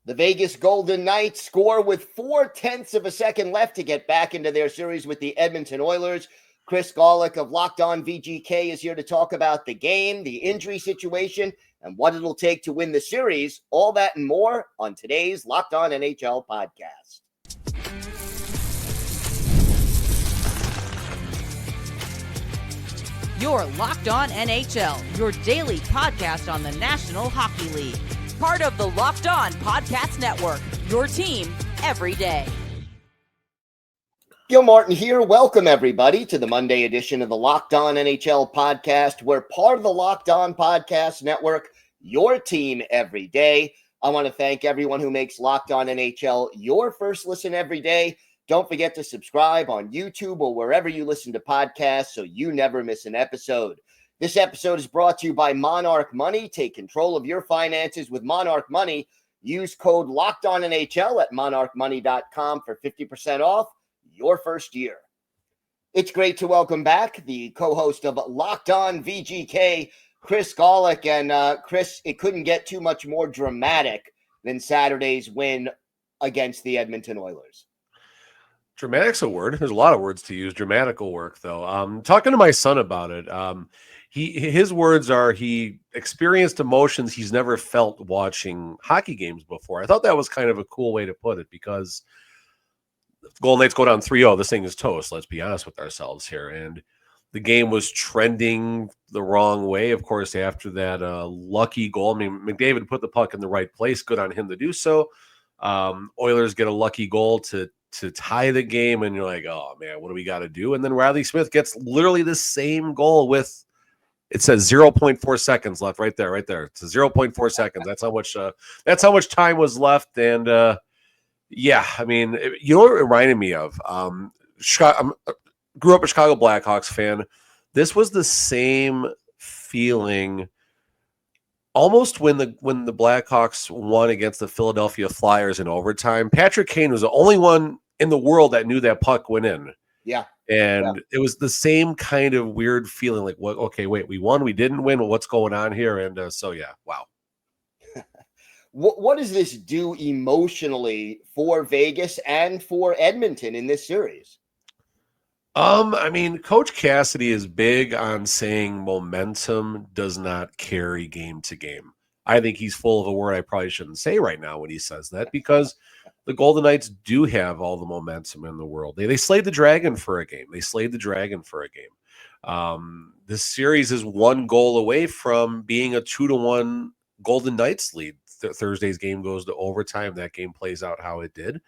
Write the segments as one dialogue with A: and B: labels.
A: The Vegas Golden Knights score with 0.4 of a second left to get back into their series with the Edmonton Oilers. Chris Gawlik of Locked On VGK is here to talk about the game, the injury situation, and what it'll take to win the series. All that and more on today's Locked On NHL podcast.
B: You're Locked On NHL, your daily podcast on the National Hockey League. Part of the Locked On Podcast Network, your team every day.
A: Gil Martin here. Welcome, everybody, to the Monday edition of the Locked On NHL podcast. We're part of the Locked On Podcast Network, your team every day. I want to thank everyone who makes Locked On NHL your first listen every day. Don't forget to subscribe on YouTube or wherever you listen to podcasts so you never miss an episode. This episode is brought to you by Monarch Money. Take control of your finances with Monarch Money. Use code LOCKEDONNHL at monarchmoney.com for 50% off your first year. It's great to welcome back the co-host of Locked On VGK, Chris Gawlik. And Chris, it couldn't get too much more dramatic than Saturday's win against the Edmonton Oilers.
C: Dramatic's a word. There's a lot of words to use. Dramatic will work, though. Talking to my son about it, his words are he experienced emotions he's never felt watching hockey games before. I thought that was kind of a cool way to put it because if the Golden Knights go down 3-0, this thing is toast. Let's be honest with ourselves here. And the game was trending the wrong way, of course, after that lucky goal. I mean, McDavid put the puck in the right place. Good on him to do so. Oilers get a lucky goal to tie the game, and you're like, oh, man, what do we got to do? And then Riley Smith gets literally the same goal with, it says 0.4 seconds left right there. It's 0.4 seconds. That's how much time was left. And, yeah, I mean, you know what it reminded me of? Grew up a Chicago Blackhawks fan. This was the same feeling almost when the Blackhawks won against the Philadelphia Flyers in overtime. Patrick Kane was the only one in the world that knew that puck went in.
A: Yeah.
C: And it was the same kind of weird feeling like, what? Okay, wait, we won, we didn't win. Well, what's going on here? And so, yeah, wow.
A: What does this do emotionally for Vegas and for Edmonton in this series?
C: I mean, Coach Cassidy is big on saying momentum does not carry game to game. I think he's full of a word I probably shouldn't say right now when he says that, because the Golden Knights do have all the momentum in the world. They slayed the Dragon for a game. This series is one goal away from being a 2-1 Golden Knights lead. Thursday's game goes to overtime. That game plays out how it did.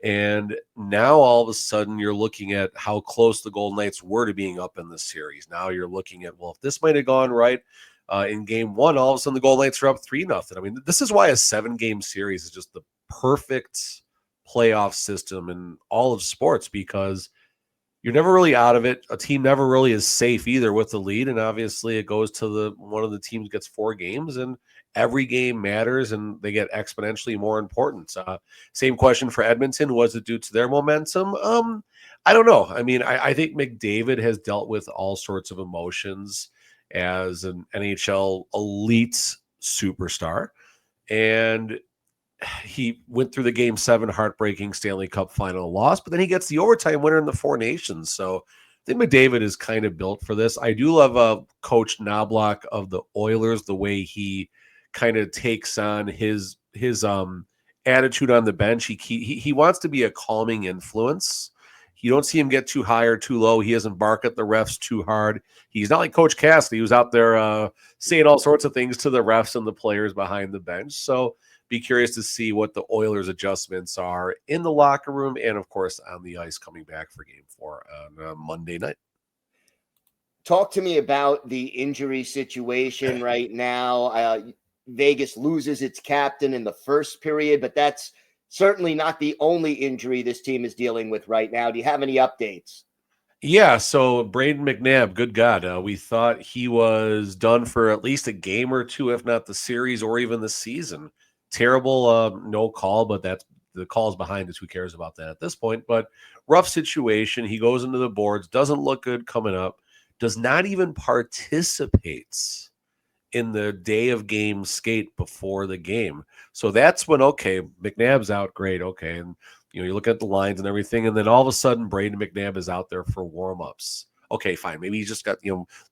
C: And now all of a sudden you're looking at how close the Golden Knights were to being up in this series. Now you're looking at, well, if this might have gone right in game one, all of a sudden the Golden Knights are up 3-0. I mean, this is why a 7-game series is just the perfect playoff system in all of sports, because you're never really out of it. A team never really is safe either with the lead. And obviously it goes to one of the teams gets 4 games, and every game matters and they get exponentially more importance. Same question for Edmonton. Was it due to their momentum? I don't know. I mean, I think McDavid has dealt with all sorts of emotions as an NHL elite superstar. And he went through the Game 7 heartbreaking Stanley Cup final loss, but then he gets the overtime winner in the Four Nations. So I think McDavid is kind of built for this. I do love Coach Knobloch of the Oilers, the way he kind of takes on his attitude on the bench. He wants to be a calming influence. You don't see him get too high or too low. He doesn't bark at the refs too hard. He's not like Coach Cassidy, who's out there saying all sorts of things to the refs and the players behind the bench. So be curious to see what the Oilers' adjustments are in the locker room and, of course, on the ice coming back for Game 4 on Monday night.
A: Talk to me about the injury situation right now. Vegas loses its captain in the first period, but that's certainly not the only injury this team is dealing with right now. Do you have any updates?
C: Yeah, so Braden McNabb, good God, we thought he was done for at least a game or two, if not the series or even the season. Terrible no call, but that's the call's behind us. Who cares about that at this point? But rough situation. He goes into the boards, doesn't look good coming up, does not even participate in the day of game skate before the game. So that's when, okay, McNabb's out, great, okay. And, you look at the lines and everything, and then all of a sudden Braden McNabb is out there for warm-ups. Okay, fine. Maybe he just got,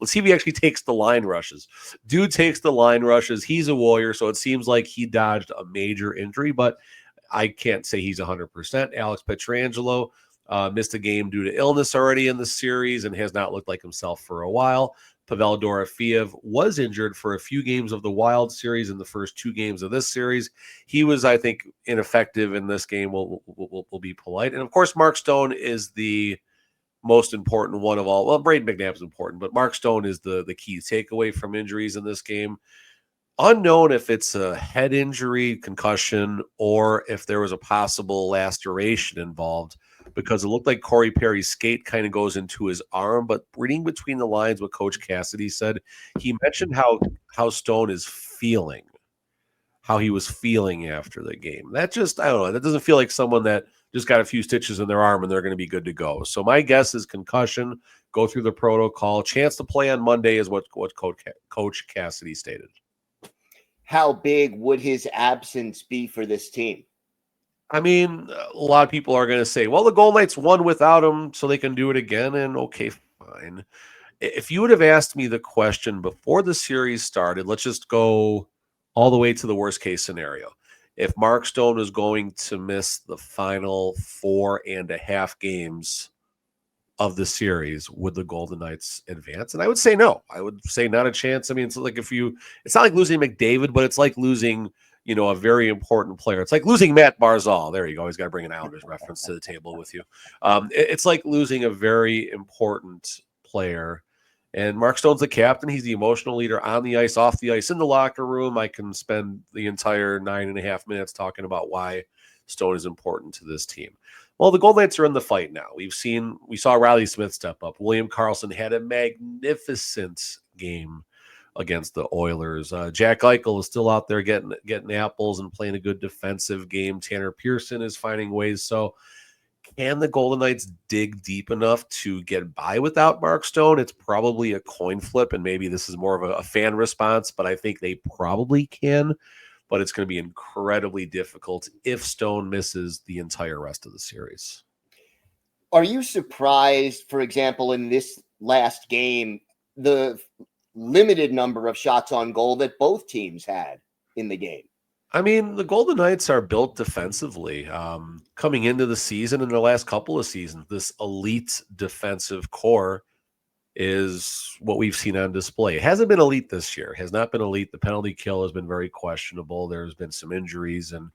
C: let's see if he actually takes the line rushes. Dude takes the line rushes. He's a Warrior, so it seems like he dodged a major injury, but I can't say he's 100%. Alex Pietrangelo missed a game due to illness already in the series and has not looked like himself for a while. Pavel Dorofeev was injured for a few games of the Wild series in the first 2 games of this series. He was, I think, ineffective in this game. We'll be polite. And, of course, Mark Stone is the most important one of all. Well, Braden McNabb is important, but Mark Stone is the key takeaway from injuries in this game. Unknown if it's a head injury, concussion, or if there was a possible laceration involved, because it looked like Corey Perry's skate kind of goes into his arm. But reading between the lines what Coach Cassidy said, he mentioned how Stone is feeling, how he was feeling after the game. That just, I don't know, that doesn't feel like someone that just got a few stitches in their arm and they're going to be good to go. So my guess is concussion, go through the protocol. Chance to play on Monday is what Coach Cassidy stated.
A: How big would his absence be for this team?
C: I mean, a lot of people are going to say, well, the Golden Knights won without him, so they can do it again. And okay, fine. If you would have asked me the question before the series started, let's just go all the way to the worst case scenario. If Mark Stone is going to miss the final 4.5 games of the series, would the Golden Knights advance? And I would say no. I would say not a chance. I mean, it's like it's not like losing McDavid, but it's like losing, a very important player. It's like losing Matt Barzal. There you go. He's got to bring an Islanders reference to the table with you. It's like losing a very important player. And Mark Stone's the captain. He's the emotional leader on the ice, off the ice, in the locker room. I can spend the entire 9.5 minutes talking about why Stone is important to this team. Well, the Golden Knights are in the fight now. We saw Riley Smith step up. William Karlsson had a magnificent game against the Oilers. Jack Eichel is still out there getting apples and playing a good defensive game. Tanner Pearson is finding ways. So can the Golden Knights dig deep enough to get by without Mark Stone? It's probably a coin flip, and maybe this is more of a fan response, but I think they probably can. But it's going to be incredibly difficult if Stone misses the entire rest of the series.
A: Are you surprised, for example, in this last game, the limited number of shots on goal that both teams had in the game?
C: I mean, the Golden Knights are built defensively. Coming into the season, in the last couple of seasons, this elite defensive core is what we've seen on display. It hasn't been elite this year. It has not been elite. The penalty kill has been very questionable. There's been some injuries. And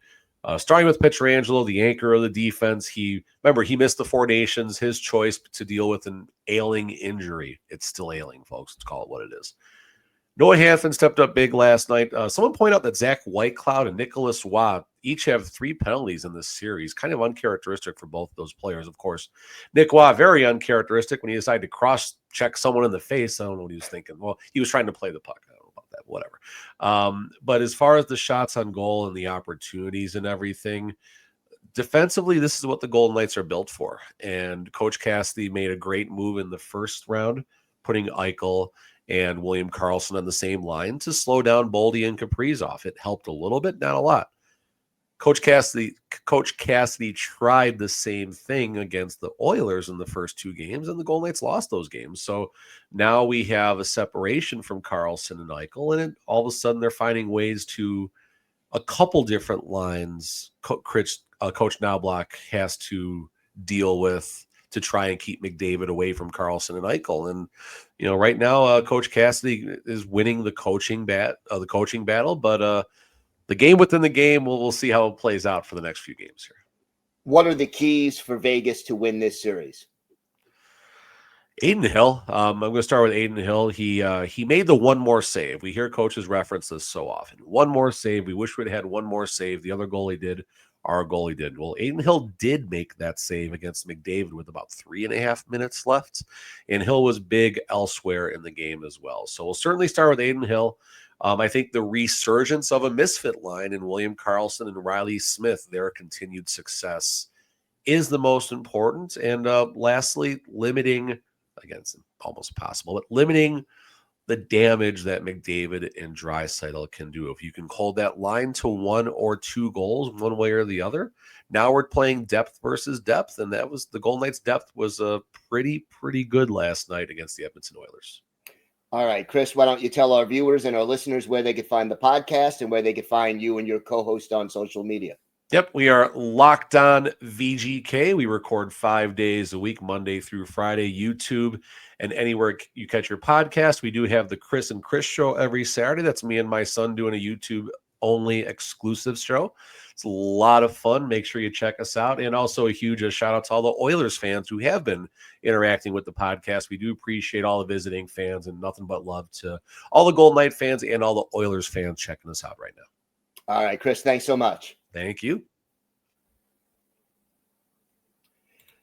C: starting with Pietrangelo, the anchor of the defense, he missed the 4 Nations, his choice to deal with an ailing injury. It's still ailing, folks. Let's call it what it is. Noah Hanfin stepped up big last night. Someone pointed out that Zach Whitecloud and Nicholas Watt each have 3 penalties in this series. Kind of uncharacteristic for both those players, of course. Nick Watt, very uncharacteristic when he decided to cross-check someone in the face. I don't know what he was thinking. Well, he was trying to play the puck. I don't know about that. Whatever. But as far as the shots on goal and the opportunities and everything, defensively, this is what the Golden Knights are built for. And Coach Cassidy made a great move in the first round, putting Eichel and William Karlsson on the same line to slow down Boldy and Kaprizov. It helped a little bit, not a lot. Coach Cassidy tried the same thing against the Oilers in the first 2 games, and the Golden Knights lost those games. So now we have a separation from Karlsson and Eichel, and all of a sudden they're finding ways to a couple different lines Coach Knobloch has to deal with to try and keep McDavid away from Karlsson and Eichel. And, right now, Coach Cassidy is winning the coaching battle, but the game within the game, we'll see how it plays out for the next few games here.
A: What are the keys for Vegas to win this series?
C: Adin Hill. I'm going to start with Adin Hill. He made the one more save. We hear coaches reference this so often. One more save. We wish we'd had one more save. The other goalie did. Our goalie did. Well, Adin Hill did make that save against McDavid with about 3.5 minutes left, and Hill was big elsewhere in the game as well. So we'll certainly start with Adin Hill. I think the resurgence of a misfit line in William Karlsson and Riley Smith, their continued success is the most important. And lastly, limiting, again, it's almost impossible, but limiting the damage that McDavid and Draisaitl can do. If you can hold that line to 1 or 2 goals, one way or the other. Now we're playing depth versus depth, and that was the Golden Knights' depth was pretty good last night against the Edmonton Oilers.
A: All right, Chris, why don't you tell our viewers and our listeners where they could find the podcast and where they could find you and your co-host on social media?
C: Yep, we are Locked On VGK. We record 5 days a week, Monday through Friday, YouTube, and anywhere you catch your podcast. We do have the Chris and Chris show every Saturday. That's me and my son doing a YouTube-only exclusive show. It's a lot of fun. Make sure you check us out. And also a huge shout out to all the Oilers fans who have been interacting with the podcast. We do appreciate all the visiting fans, and nothing but love to all the Golden Knight fans and all the Oilers fans checking us out right now.
A: All right, Chris, thanks so much.
C: Thank you.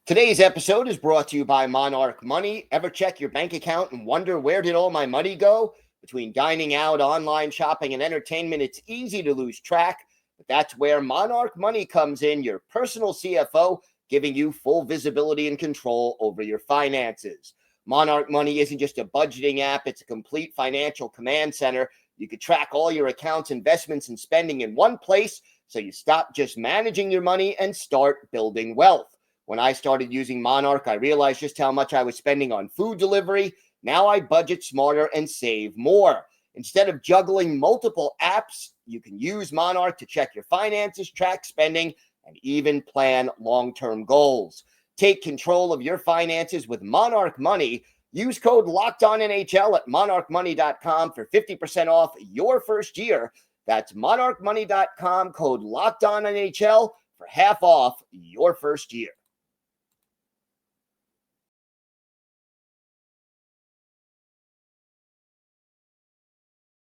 A: Today's episode is brought to you by Monarch Money. Ever check your bank account and wonder, where did all my money go? Between dining out, online shopping, and entertainment, it's easy to lose track. But that's where Monarch Money comes in, your personal CFO, giving you full visibility and control over your finances. Monarch Money isn't just a budgeting app. It's a complete financial command center. You can track all your accounts, investments, and spending in one place, so you stop just managing your money and start building wealth. When I started using Monarch, I realized just how much I was spending on food delivery. Now I budget smarter and save more. Instead of juggling multiple apps, you can use Monarch to check your finances, track spending, and even plan long-term goals. Take control of your finances with Monarch Money. Use code LOCKEDONNHL at monarchmoney.com for 50% off your first year. That's monarchmoney.com, code LOCKEDONNHL for half off your first year.